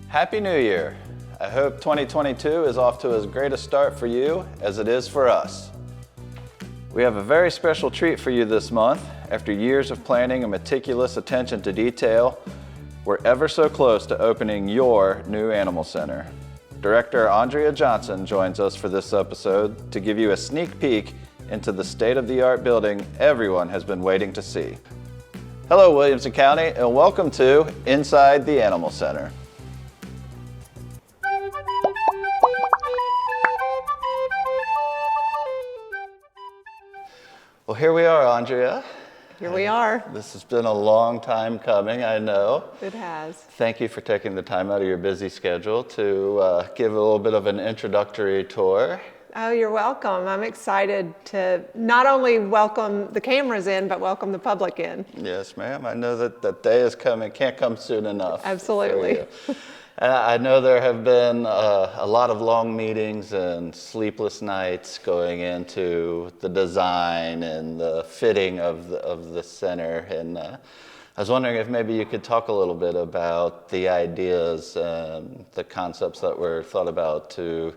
Happy New Year! I hope 2022 is off to as great a start for you as it is for us. We have a very special treat for you this month. After years of planning and meticulous attention to detail, we're ever so close to opening your new animal center. Director Ondrea Johnson joins us for this episode to give you a sneak peek into the state-of-the-art building everyone has been waiting to see. Hello, Williamson County, and welcome to Inside the Animal Center. Well, here we are, Ondrea. Here we are. This has been a long time coming, I know. It has. Thank you for taking the time out of your busy schedule to give a little bit of an introductory tour. Oh, you're welcome. I'm excited to not only welcome the cameras in, but welcome the public in. Yes, ma'am. I know that the day is coming. Can't come soon enough. Absolutely. I know there have been a lot of long meetings and sleepless nights going into the design and the fitting of the center. And I was wondering if maybe you could talk a little bit about the ideas and the concepts that were thought about to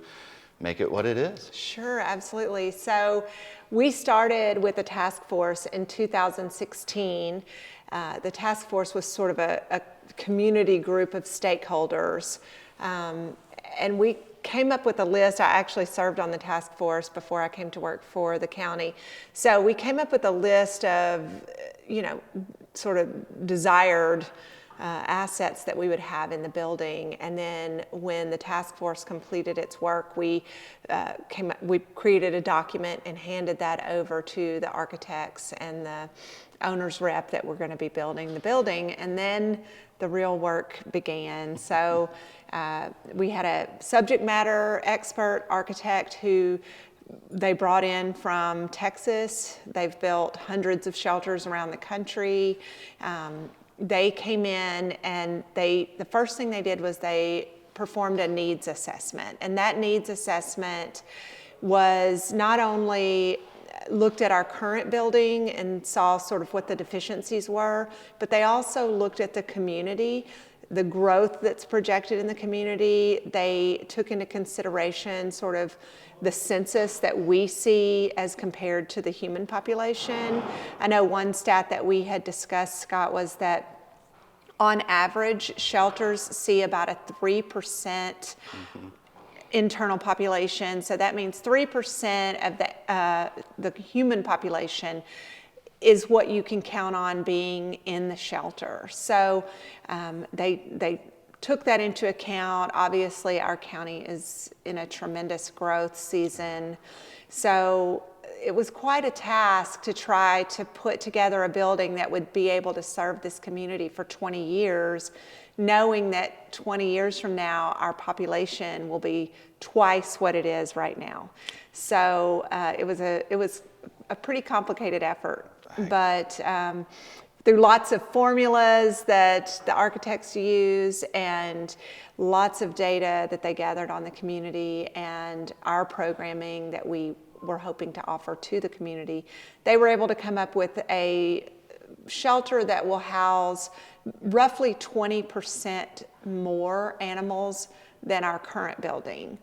make it what it is. Sure, absolutely. So we started with a task force in 2016. The task force was sort of a community group of stakeholders. And we came up with a list. I actually served on the task force before I came to work for the county. So we came up with a list of, sort of desired assets that we would have in the building. And then when the task force completed its work, we created a document and handed that over to the architects and the owner's rep that were going to be building the building. And then the real work began. So we had a subject matter expert architect who they brought in from Texas. They've built hundreds of shelters around the country. They came in and the first thing they did was they performed a needs assessment. And that needs assessment was not only looked at our current building and saw sort of what the deficiencies were, but they also looked at the community, the growth that's projected in the community. They took into consideration sort of the census that we see as compared to the human population. I know one stat that we had discussed, Scott, was that on average, shelters see about a 3% internal population. So that means 3% of the human population is what you can count on being in the shelter. So they took that into account. Obviously, our county is in a tremendous growth season. So it was quite a task to try to put together a building that would be able to serve this community for 20 years, knowing that 20 years from now, our population will be twice what it is right now. So it was a pretty complicated effort, right. But through lots of formulas that the architects use and lots of data that they gathered on the community and our programming that we were hoping to offer to the community, they were able to come up with a shelter that will house roughly 20% more animals than our current building.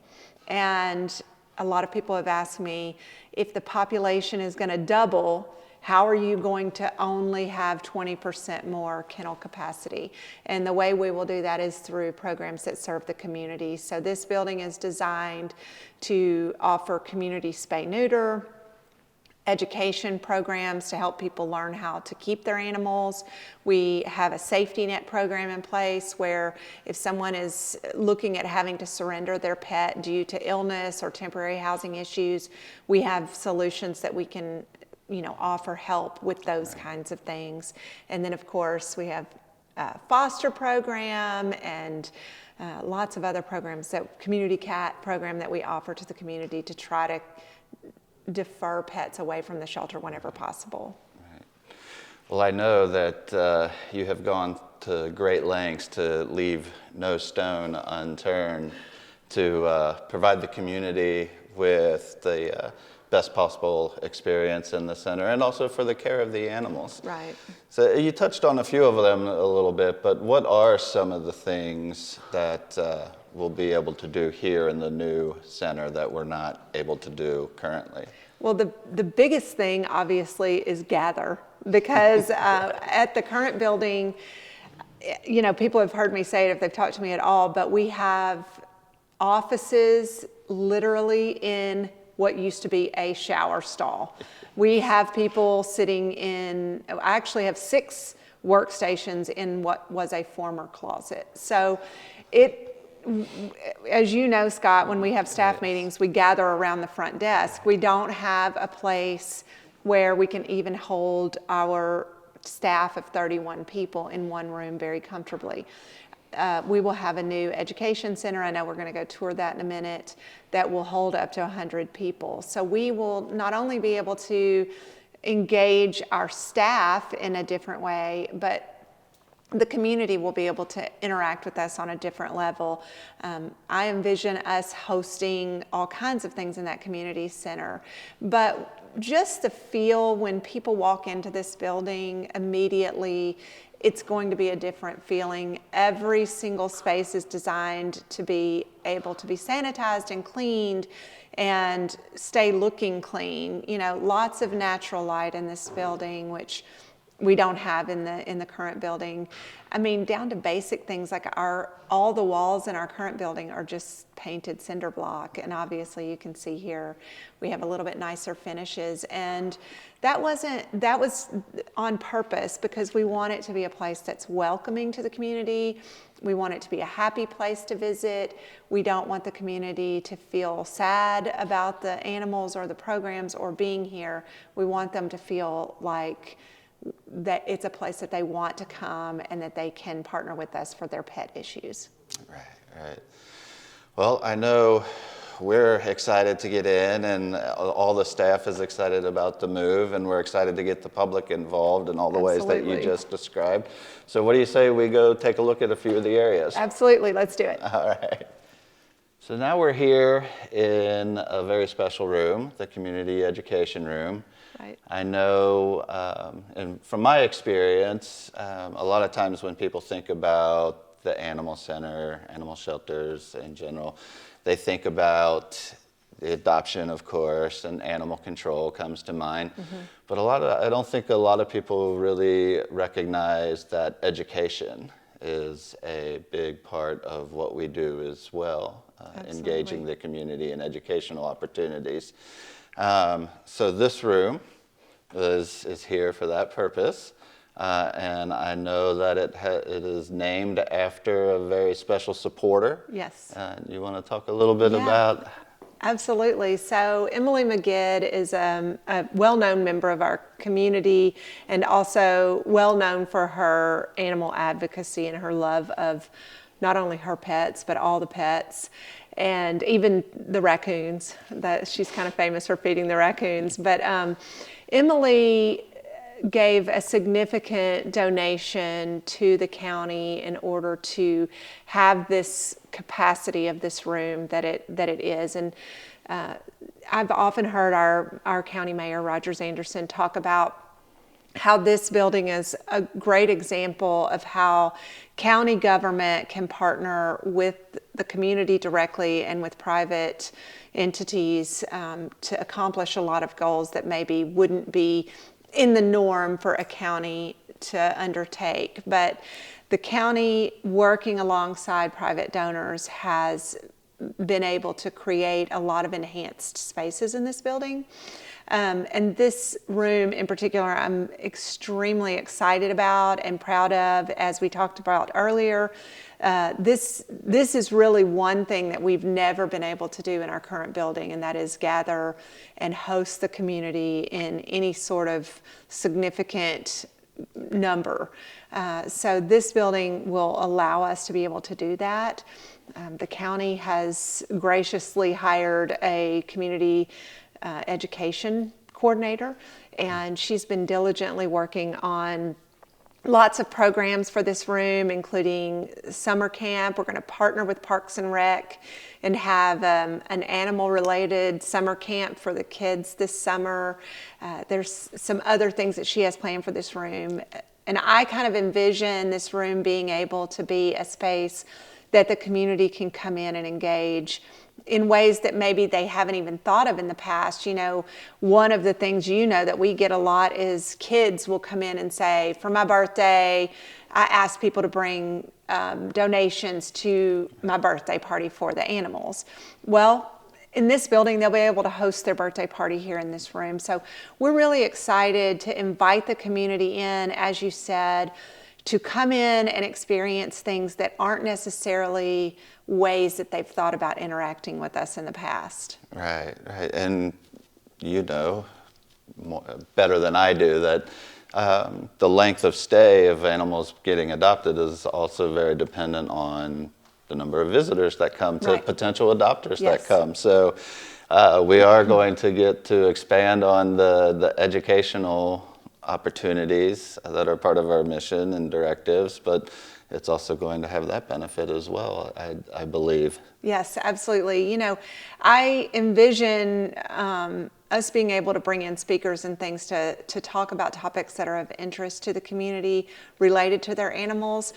And a lot of people have asked me, if the population is going to double, how are you going to only have 20% more kennel capacity? And the way we will do that is through programs that serve the community. So this building is designed to offer community spay-neuter, education programs to help people learn how to keep their animals. We have a safety net program in place where if someone is looking at having to surrender their pet due to illness or temporary housing issues, we have solutions that we can offer help with those kinds of things. And then of course we have a foster program and lots of other programs, that community cat program that we offer to the community to try to defer pets away from the shelter whenever possible. Right. Well, I know that you have gone to great lengths to leave no stone unturned to provide the community with the best possible experience in the center, and also for the care of the animals. Right. So you touched on a few of them a little bit, but what are some of the things that we'll be able to do here in the new center that we're not able to do currently? Well, the biggest thing, obviously, is gather, because at the current building, you know, people have heard me say it if they've talked to me at all, but we have offices literally in what used to be a shower stall. We have people sitting in, I actually have 6 workstations in what was a former closet. So as you know, Scott, when we have staff meetings, we gather around the front desk. We don't have a place where we can even hold our staff of 31 people in one room very comfortably. We will have a new education center. I know we're going to go tour that in a minute, that will hold up to 100 people. So we will not only be able to engage our staff in a different way, but the community will be able to interact with us on a different level. I envision us hosting all kinds of things in that community center, but just the feel when people walk into this building immediately, it's going to be a different feeling. Every single space is designed to be able to be sanitized and cleaned and stay looking clean. You know, lots of natural light in this building, which we don't have in the current building. I mean, down to basic things like all the walls in our current building are just painted cinder block, and obviously you can see here we have a little bit nicer finishes, and that was on purpose because we want it to be a place that's welcoming to the community. We want it to be a happy place to visit. We don't want the community to feel sad about the animals or the programs or being here. We want them to feel like that it's a place that they want to come and that they can partner with us for their pet issues. Right. Well, I know we're excited to get in, and all the staff is excited about the move, and we're excited to get the public involved in all the ways that you just described. So what do you say we go take a look at a few of the areas? Absolutely, let's do it. All right. So now we're here in a very special room, the community education room. Right. I know, and from my experience, a lot of times when people think about the animal center, animal shelters in general, they think about the adoption, of course, and animal control comes to mind. Mm-hmm. But I don't think a lot of people really recognize that education is a big part of what we do as well, engaging the community in educational opportunities. So this room is here for that purpose, and I know that it is named after a very special supporter. Yes. You want to talk a little bit about? Absolutely. So Emily McGid is a well-known member of our community and also well-known for her animal advocacy and her love of not only her pets, but all the pets, and even the raccoons. That she's kind of famous for feeding the raccoons. But Emily gave a significant donation to the county in order to have this capacity of this room that it is. And I've often heard our county mayor, Rogers Anderson, talk about how this building is a great example of how county government can partner with the community directly and with private entities to accomplish a lot of goals that maybe wouldn't be in the norm for a county to undertake. But the county, working alongside private donors, has been able to create a lot of enhanced spaces in this building. And this room in particular, I'm extremely excited about and proud of. As we talked about earlier, this is really one thing that we've never been able to do in our current building, and that is gather and host the community in any sort of significant number. So this building will allow us to be able to do that. The county has graciously hired a community education coordinator, and she's been diligently working on lots of programs for this room, including summer camp. We're going to partner with Parks and Rec and have an animal-related summer camp for the kids this summer. There's some other things that she has planned for this room. And I kind of envision this room being able to be a space that the community can come in and engage in ways that maybe they haven't even thought of in the past. You know, one of the things that we get a lot is kids will come in and say, for my birthday, I ask people to bring donations to my birthday party for the animals. Well, in this building, they'll be able to host their birthday party here in this room. So we're really excited to invite the community in, as you said, to come in and experience things that aren't necessarily ways that they've thought about interacting with us in the past. Right. And you know better than I do that the length of stay of animals getting adopted is also very dependent on the number of visitors that come, to potential adopters that come. So we are going to get to expand on the educational opportunities that are part of our mission and directives, but it's also going to have that benefit as well, I believe. Yes, absolutely. You know, I envision us being able to bring in speakers and things to talk about topics that are of interest to the community related to their animals.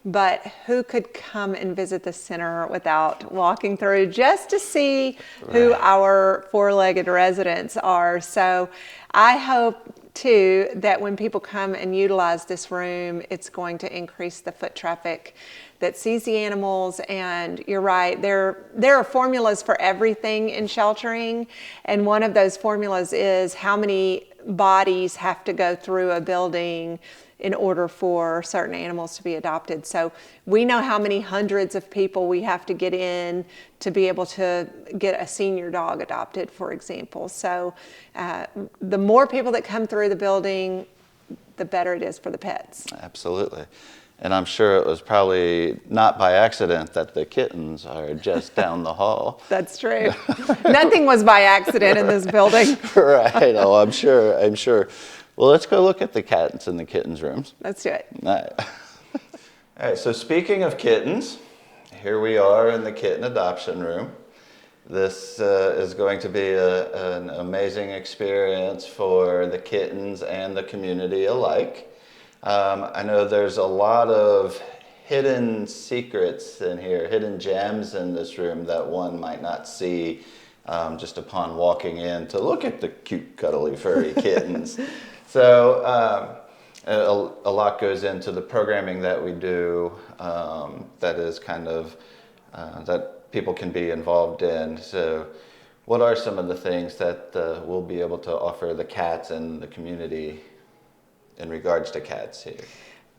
But who could come and visit the center without walking through just to see who our four-legged residents are? So I hope too that when people come and utilize this room, it's going to increase the foot traffic that sees the animals. And you're right, there are formulas for everything in sheltering, and one of those formulas is how many bodies have to go through a building in order for certain animals to be adopted. So we know how many hundreds of people we have to get in to be able to get a senior dog adopted, for example. So the more people that come through the building, the better it is for the pets. Absolutely. And I'm sure it was probably not by accident that the kittens are just down the hall. That's true. Nothing was by accident in this building. Right. Oh, I'm sure. Well, let's go look at the cats in the kittens' rooms. Let's do it. All right. All right, so speaking of kittens, here we are in the kitten adoption room. This is going to be an amazing experience for the kittens and the community alike. I know there's a lot of hidden secrets in here, hidden gems in this room that one might not see just upon walking in to look at the cute, cuddly, furry kittens. So a lot goes into the programming that we do that is kind of, that people can be involved in. So what are some of the things that we'll be able to offer the cats and the community in regards to cats here?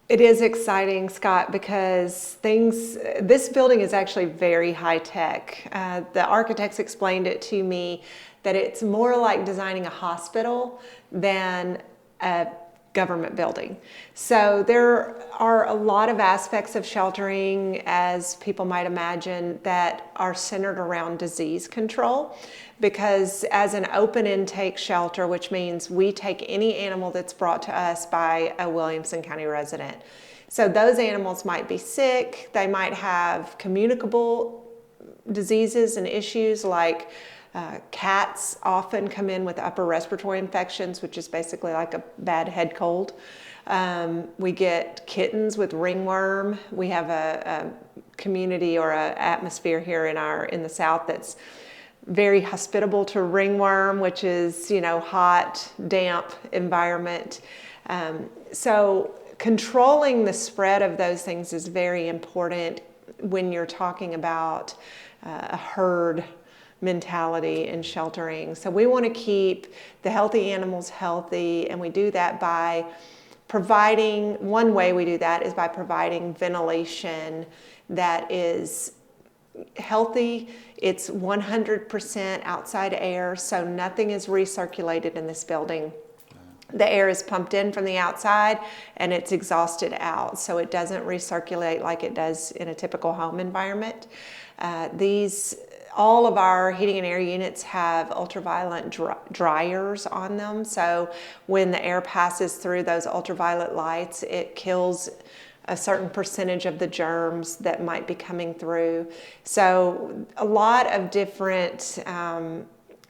It is exciting, Scott, because this building is actually very high tech. The architects explained it to me that it's more like designing a hospital than a government building. So there are a lot of aspects of sheltering, as people might imagine, that are centered around disease control. Because as an open intake shelter, which means we take any animal that's brought to us by a Williamson County resident. So those animals might be sick, they might have communicable diseases and issues like cats often come in with upper respiratory infections, which is basically like a bad head cold. We get kittens with ringworm. We have a community or an atmosphere here in the South that's very hospitable to ringworm, which is, hot, damp environment. So controlling the spread of those things is very important when you're talking about a herd mentality in sheltering. So we want to keep the healthy animals healthy, and we do that by one way we do that is by providing ventilation that is healthy. It's 100% outside air, so nothing is recirculated in this building. The air is pumped in from the outside and it's exhausted out, so it doesn't recirculate like it does in a typical home environment. all of our heating and air units have ultraviolet dryers on them. So when the air passes through those ultraviolet lights, it kills a certain percentage of the germs that might be coming through. So a lot of different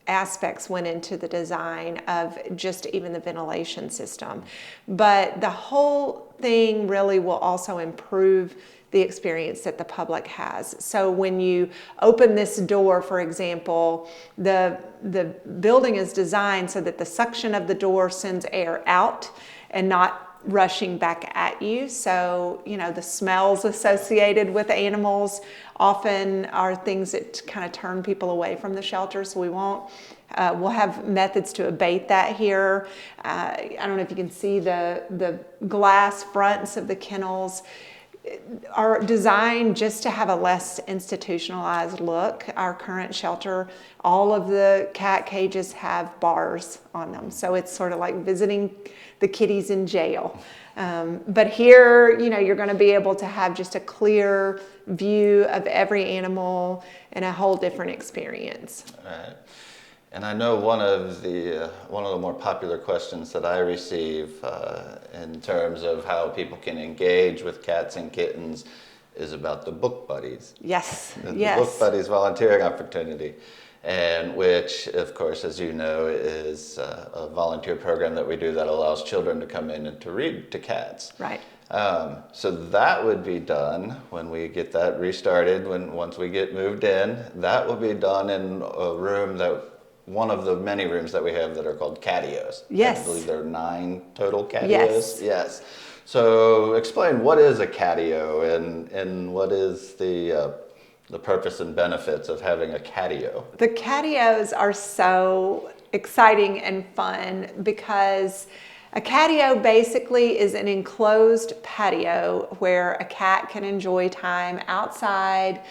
aspects went into the design of just even the ventilation system. But the whole thing really will also improve the experience that the public has. So when you open this door, for example, the building is designed so that the suction of the door sends air out and not rushing back at you. So, you know, the smells associated with animals often are things that kind of turn people away from the shelter. So we'll have methods to abate that here. I don't know if you can see the glass fronts of the kennels are designed just to have a less institutionalized look. Our current shelter, all of the cat cages have bars on them. So it's sort of like visiting the kitties in jail. But here, you know, you're going to be able to have just a clear view of every animal and a whole different experience. All right. And I know one of the more popular questions that I receive in terms of how people can engage with cats and kittens is about the book buddies. Yes, The yes. book buddies volunteering opportunity, and which, of course, as you know, is a volunteer program that we do that allows children to come in and to read to cats. Right. So that would be done when we get that restarted. Once we get moved in, that will be done in a room one of the many rooms that we have that are called catios. Yes. I believe there are 9 total catios. Yes. Yes. So explain, what is a catio and what is the purpose and benefits of having a catio? The catios are so exciting and fun because a catio basically is an enclosed patio where a cat can enjoy time outside,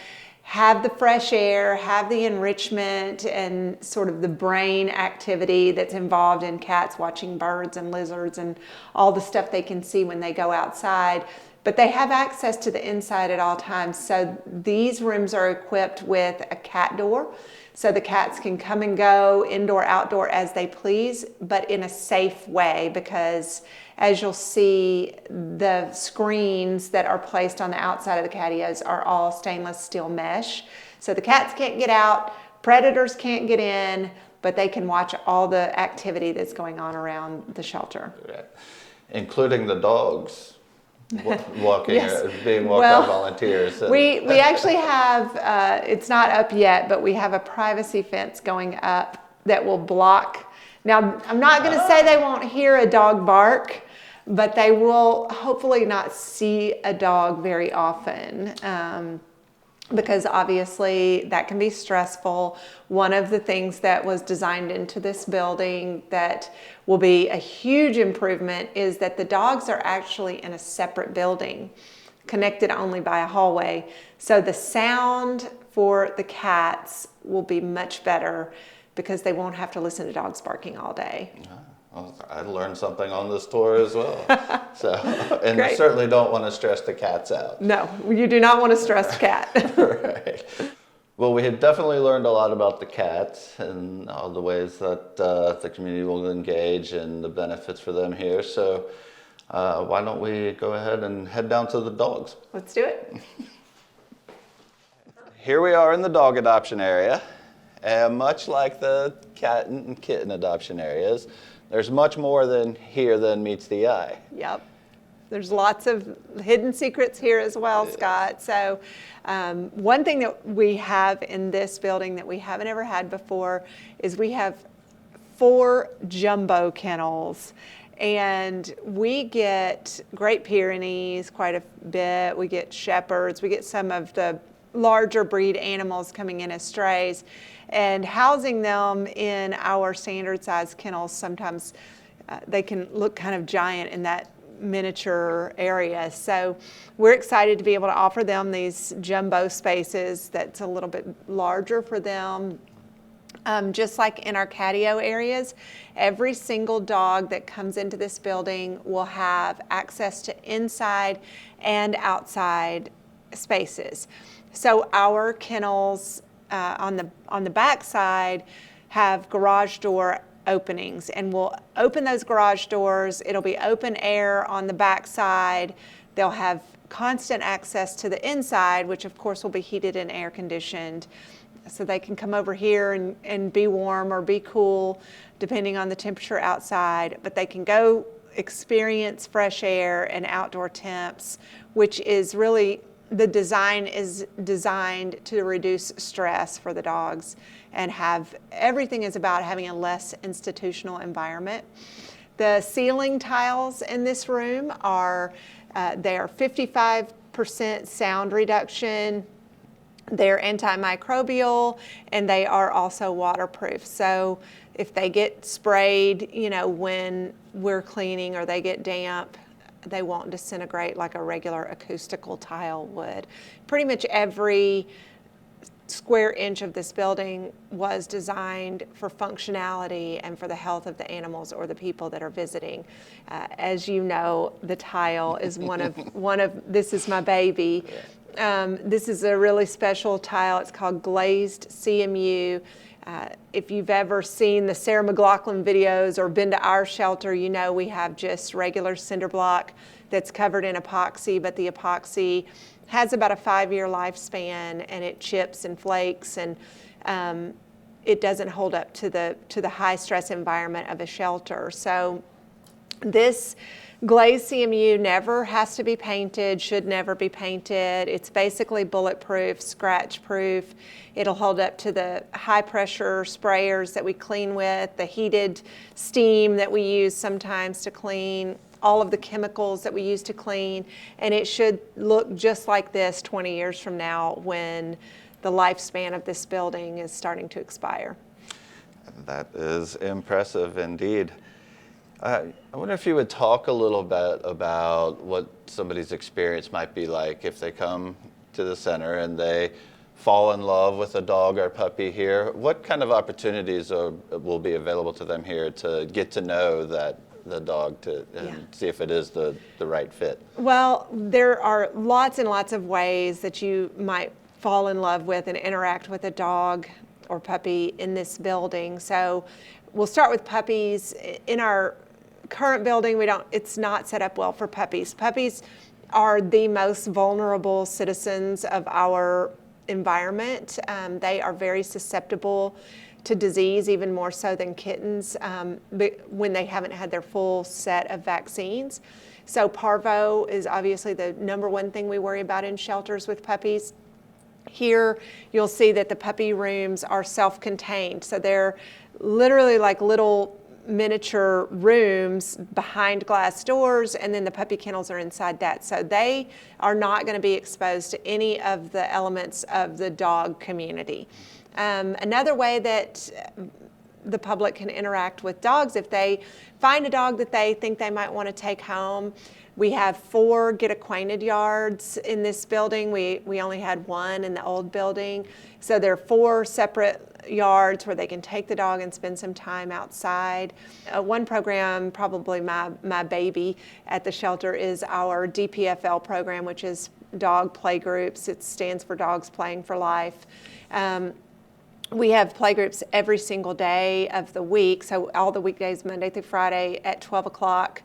have the fresh air, have the enrichment and sort of the brain activity that's involved in cats watching birds and lizards and all the stuff they can see when they go outside. But they have access to the inside at all times. So these rooms are equipped with a cat door. So the cats can come and go indoor, outdoor as they please, but in a safe way, because as you'll see, the screens that are placed on the outside of the catios are all stainless steel mesh. So the cats can't get out, predators can't get in, but they can watch all the activity that's going on around the shelter. Right. Including the dogs. Walking, Yes. being walked by volunteers. We actually have, it's not up yet, but we have a privacy fence going up that will block. Now, I'm not going to say they won't hear a dog bark, but they will hopefully not see a dog very often. Because obviously that can be stressful. One of the things that was designed into this building that will be a huge improvement is that the dogs are actually in a separate building, connected only by a hallway. So the sound for the cats will be much better because they won't have to listen to dogs barking all day. Well, I learned something on this tour as well. And Great. you certainly don't want to stress the cats out. No, you do not want a stressed cat. Right. Well, we have definitely learned a lot about the cats and all the ways that the community will engage and the benefits for them here. So why don't we go ahead and head down to the dogs? Let's do it. Here we are in the dog adoption area. And much like the cat and kitten adoption areas, there's much more than meets the eye. Yep. There's lots of hidden secrets here as well, Scott. So one thing that we have in this building that we haven't ever had before is we have 4 jumbo kennels. And we get Great Pyrenees quite a bit. We get Shepherds. We get some of the larger breed animals coming in as strays. And housing them in our standard size kennels, sometimes they can look kind of giant in that miniature area. So we're excited to be able to offer them these jumbo spaces that's a little bit larger for them. Just like in our catio areas, every single dog that comes into this building will have access to inside and outside spaces. So our kennels on the back side have garage door openings, and we'll open those garage doors. It'll be open air on the back side. They'll have constant access to the inside, which of course will be heated and air conditioned. So they can come over here and be warm or be cool, depending on the temperature outside, but they can go experience fresh air and outdoor temps, which is really, the design is designed to reduce stress for the dogs, and everything is about having a less institutional environment. The ceiling tiles in this room they are 55% sound reduction. They're antimicrobial, and they are also waterproof. So if they get sprayed, when we're cleaning, or they get damp, they won't disintegrate like a regular acoustical tile would. Pretty much every square inch of this building was designed for functionality and for the health of the animals or the people that are visiting. As you know, the tile is one of this is my baby. This is a really special tile. It's called glazed CMU. If you've ever seen the Sarah McLachlan videos or been to our shelter, we have just regular cinder block that's covered in epoxy, but the epoxy has about a 5-year lifespan, and it chips and flakes, and it doesn't hold up to the high stress environment of a shelter. So this glazed CMU never has to be painted, should never be painted. It's basically bulletproof, scratch proof. It'll hold up to the high pressure sprayers that we clean with, the heated steam that we use sometimes to clean, all of the chemicals that we use to clean, and it should look just like this 20 years from now when the lifespan of this building is starting to expire. That is impressive indeed. I wonder if you would talk a little bit about what somebody's experience might be like if they come to the center and they fall in love with a dog or puppy here. What kind of opportunities will be available to them here to get to know the dog and see if it is the right fit? Well, there are lots and lots of ways that you might fall in love with and interact with a dog or puppy in this building. So we'll start with puppies. In our current building, it's not set up well for puppies. Puppies are the most vulnerable citizens of our environment. They are very susceptible to disease, even more so than kittens, when they haven't had their full set of vaccines. So parvo is obviously the number one thing we worry about in shelters with puppies. Here, you'll see that the puppy rooms are self-contained. So they're literally like little miniature rooms behind glass doors, and then the puppy kennels are inside that. So they are not going to be exposed to any of the elements of the dog community. Another way that the public can interact with dogs, if they find a dog that they think they might want to take home, we have 4 get acquainted yards in this building. We only had 1 in the old building. So there are 4 separate yards where they can take the dog and spend some time outside. One program, probably my baby at the shelter, is our DPFL program, which is dog play groups. It stands for Dogs Playing for Life. We have play groups every single day of the week, so all the weekdays, Monday through Friday at 12 o'clock.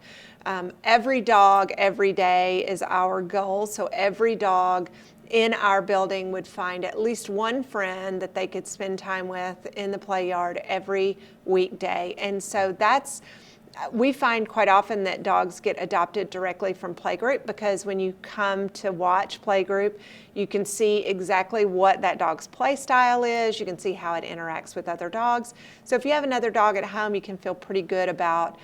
Every dog, every day is our goal, so every dog in our building would find at least one friend that they could spend time with in the play yard every weekday. And so we find quite often that dogs get adopted directly from playgroup, because when you come to watch playgroup, you can see exactly what that dog's play style is. You can see how it interacts with other dogs. So if you have another dog at home, you can feel pretty good about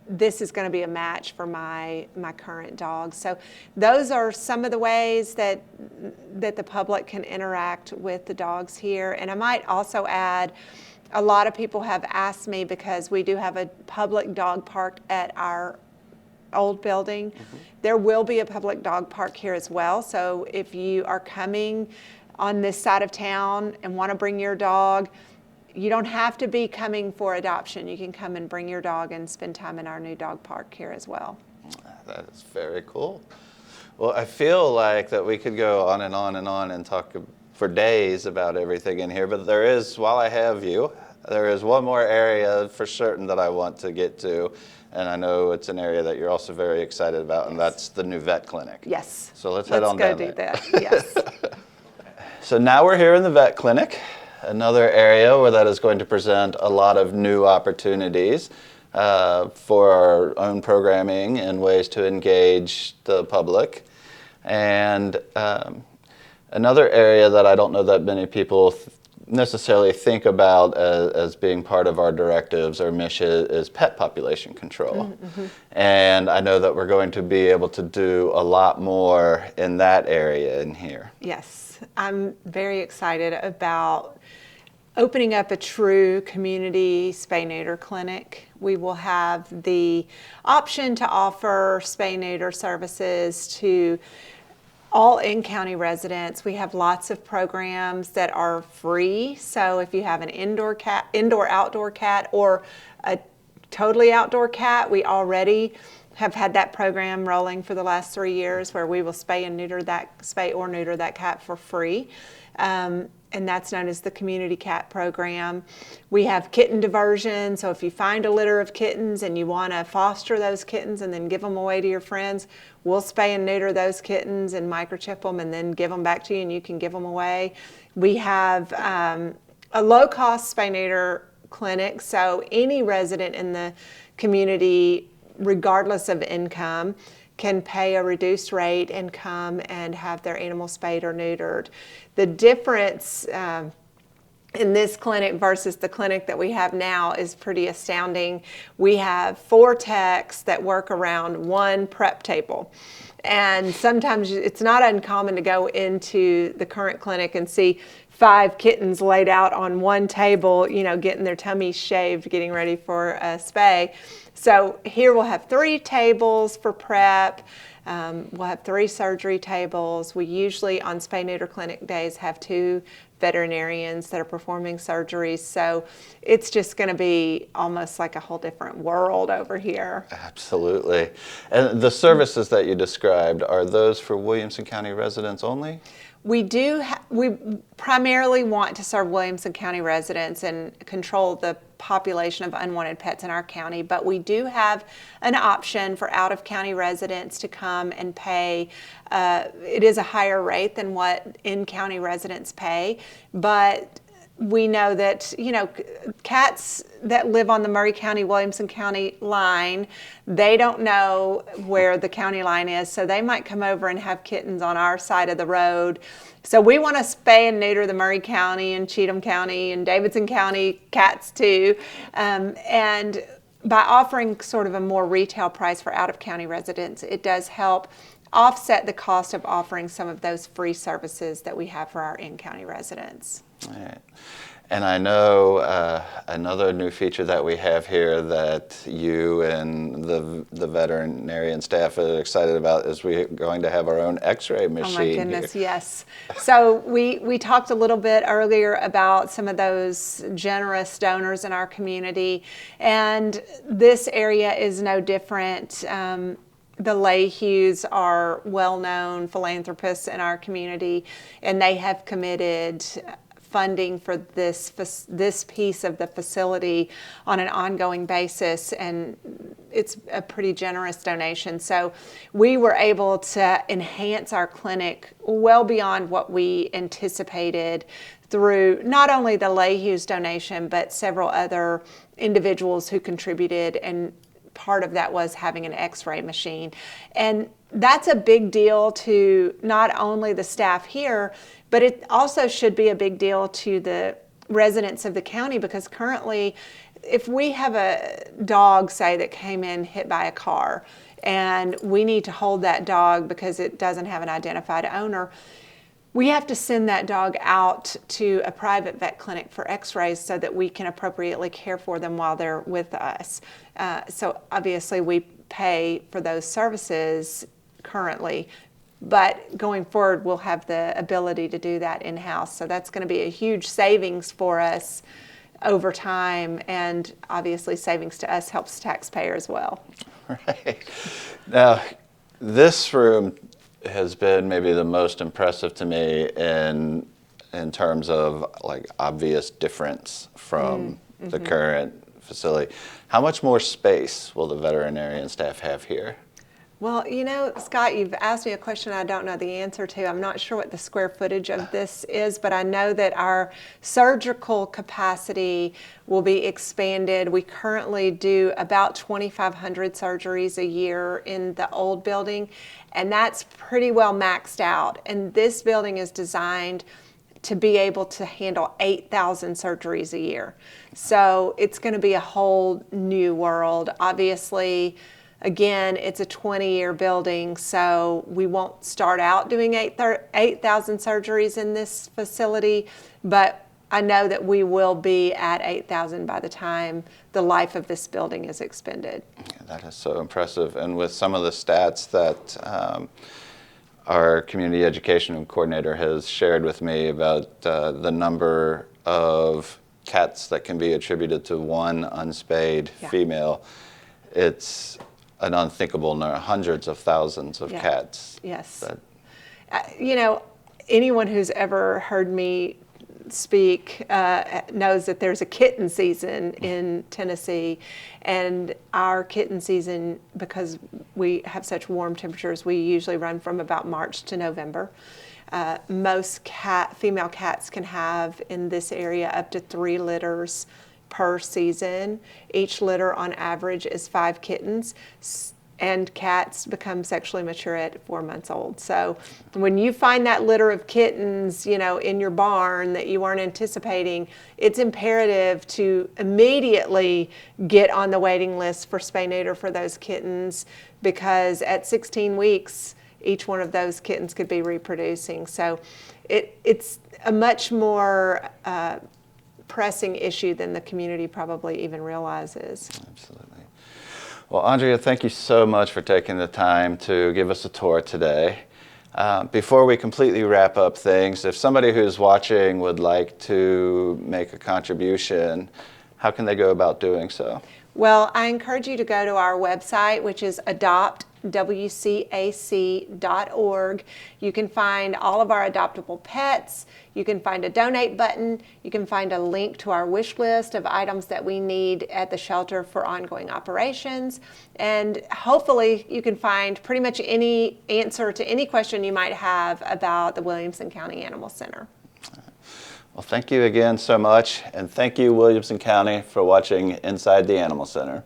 this is going to be a match for my current dog. So those are some of the ways that the public can interact with the dogs here. And I might also add, a lot of people have asked me, because we do have a public dog park at our old building. Mm-hmm. There will be a public dog park here as well. So if you are coming on this side of town and want to bring your dog, you don't have to be coming for adoption. You can come and bring your dog and spend time in our new dog park here as well. That is very cool. Well, I feel like that we could go on and on and on and talk for days about everything in here, but there is, while I have you, there is one more area for certain that I want to get to, and I know it's an area that you're also very excited about, and that's the new vet clinic. Yes. So let's head on down there. Let's go do that, yes. So now we're here in the vet clinic, another area where that is going to present a lot of new opportunities for our own programming and ways to engage the public. And another area that I don't know that many people necessarily think about as being part of our directives or mission is pet population control. Mm-hmm. And I know that we're going to be able to do a lot more in that area in here. Yes, I'm very excited about opening up a true community SpayNeuter clinic. We will have the option to offer spay-neuter services to all in-county residents. We have lots of programs that are free. So if you have an indoor-outdoor cat, or a totally outdoor cat, we already have had that program rolling for the last 3 years where we will spay or neuter that cat for free. And that's known as the Community Cat Program. We have kitten diversion, so if you find a litter of kittens and you want to foster those kittens and then give them away to your friends, we'll spay and neuter those kittens and microchip them and then give them back to you and you can give them away. We have a low-cost SpayNeuter clinic, so any resident in the community, regardless of income, can pay a reduced rate and come and have their animal spayed or neutered. The difference in this clinic versus the clinic that we have now is pretty astounding. We have 4 techs that work around one prep table. And sometimes it's not uncommon to go into the current clinic and see 5 kittens laid out on one table, you know, getting their tummies shaved, getting ready for a spay. So here we'll have 3 tables for prep. We'll have 3 surgery tables. We usually on SpayNeuter clinic days have 2 veterinarians that are performing surgeries. So it's just going to be almost like a whole different world over here. Absolutely. And the services that you described, are those for Williamson County residents only? We primarily want to serve Williamson County residents and control the population of unwanted pets in our county, but we do have an option for out-of-county residents to come and pay. It is a higher rate than what in-county residents pay, but we know that, you know, cats that live on the Murray County, Williamson County line, they don't know where the county line is, so they might come over and have kittens on our side of the road. So we want to spay and neuter the Murray County and Cheatham County and Davidson County cats too. And by offering sort of a more retail price for out-of-county residents, it does help offset the cost of offering some of those free services that we have for our in-county residents. All right. And I know another new feature that we have here that you and the veterinarian staff are excited about is we're going to have our own X-ray machine. Oh my goodness, here. yes. So we talked a little bit earlier about some of those generous donors in our community, and this area is no different. The Lehus are well-known philanthropists in our community, and they have committed funding for this piece of the facility on an ongoing basis, and it's a pretty generous donation. So we were able to enhance our clinic well beyond what we anticipated through not only the Lehus donation, but several other individuals who contributed, and part of that was having an X-ray machine. And that's a big deal to not only the staff here, but it also should be a big deal to the residents of the county, because currently, if we have a dog, say, that came in hit by a car, and we need to hold that dog because it doesn't have an identified owner, we have to send that dog out to a private vet clinic for X-rays so that we can appropriately care for them while they're with us. So obviously we pay for those services currently, but going forward we'll have the ability to do that in-house. So that's going to be a huge savings for us over time, and obviously savings to us helps taxpayers as well. Right. Now, this room has been maybe the most impressive to me in in terms of like obvious difference from the current facility. How much more space will the veterinarian staff have here? Well, you know, Scott, you've asked me a question I don't know the answer to. I'm not sure what the square footage of this is, but I know that our surgical capacity will be expanded. We currently do about 2,500 surgeries a year in the old building, and that's pretty well maxed out. And this building is designed to be able to handle 8,000 surgeries a year. So it's going to be a whole new world. Obviously, again, it's a 20-year building, so we won't start out doing 8,000 surgeries in this facility, but I know that we will be at 8,000 by the time the life of this building is expended. That is so impressive. And with some of the stats that our community education coordinator has shared with me about the number of cats that can be attributed to one unspayed female, it's an unthinkable number, hundreds of thousands of cats. Yes. You know, anyone who's ever heard me speak knows that there's a kitten season in Tennessee, and our kitten season, because we have such warm temperatures, we usually run from about March to November. Most female cats can have in this area up to 3 litters per season. Each litter on average is 5 kittens, and cats become sexually mature at 4 months old. So when you find that litter of kittens, you know, in your barn that you weren't anticipating, it's imperative to immediately get on the waiting list for spay-neuter for those kittens, because at 16 weeks, each one of those kittens could be reproducing. So it's a much more pressing issue than the community probably even realizes. Absolutely. Well, Ondrea, thank you so much for taking the time to give us a tour today. Before we completely wrap up things, if somebody who's watching would like to make a contribution, how can they go about doing so? Well, I encourage you to go to our website, which is adoptwcac.org. You can find all of our adoptable pets. You can find a donate button. You can find a link to our wish list of items that we need at the shelter for ongoing operations. And hopefully you can find pretty much any answer to any question you might have about the Williamson County Animal Center. Well, thank you again so much, and thank you, Williamson County, for watching Inside the Animal Center.